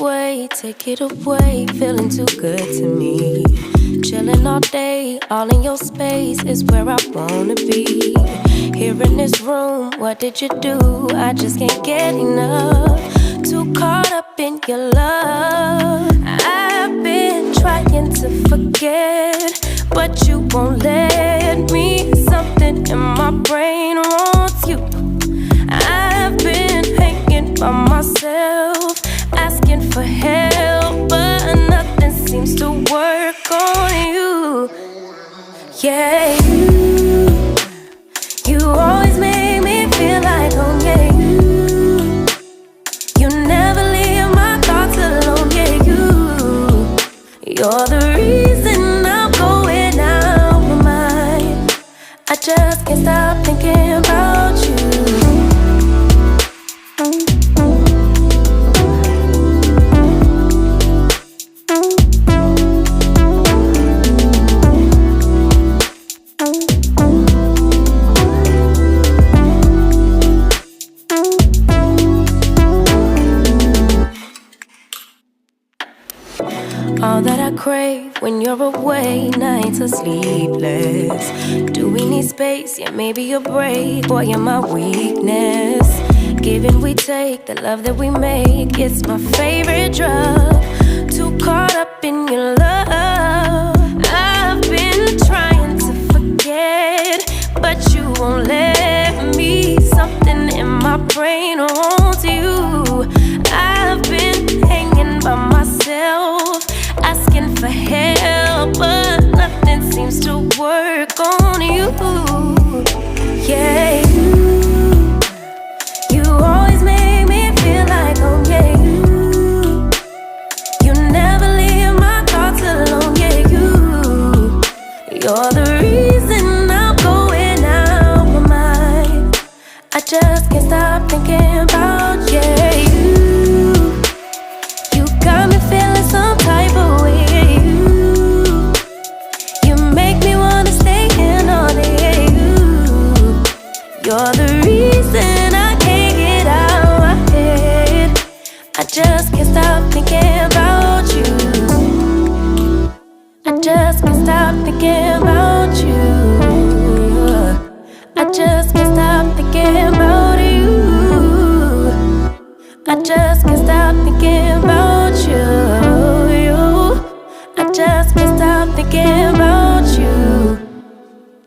away, take it away. Feeling too good to me. Chilling all day, all in your space is where I wanna be. Here in this room, what did you do? I just can't get enough. Too caught up in your love. I've been trying to forget, but you won't let me. Something in my brain wants you. I've been hanging by myself, asking for help, but nothing seems to work on you. Yeah, you always make me feel like home. Yeah, you never leave my thoughts alone. Yeah, you're the reason I'm going out my mind. I just can't stop thinking about you. All that I crave when you're away, nights are sleepless. Do we need space? Yeah, maybe a break. Boy, you're my weakness. Giving we take, the love that we make, it's my favorite drug. Too caught up in your love. I've been trying to forget, but you won't let me. Something in my brain wants you. I've been hanging by myself, asking for help, but nothing seems to work on you. Yeah, you always make me feel like home. Yeah, you never leave my thoughts alone. Yeah, you're the reason I'm going out my mind. I just can't stop thinking about you. You got me feeling some type of way. You make me wanna stay in all day. You're the reason I can't get out my head. I just can't stop thinking about you. I just can't stop thinking about you. I just can't stop thinking about you. I just can't stop thinking about you. I just can't stop thinking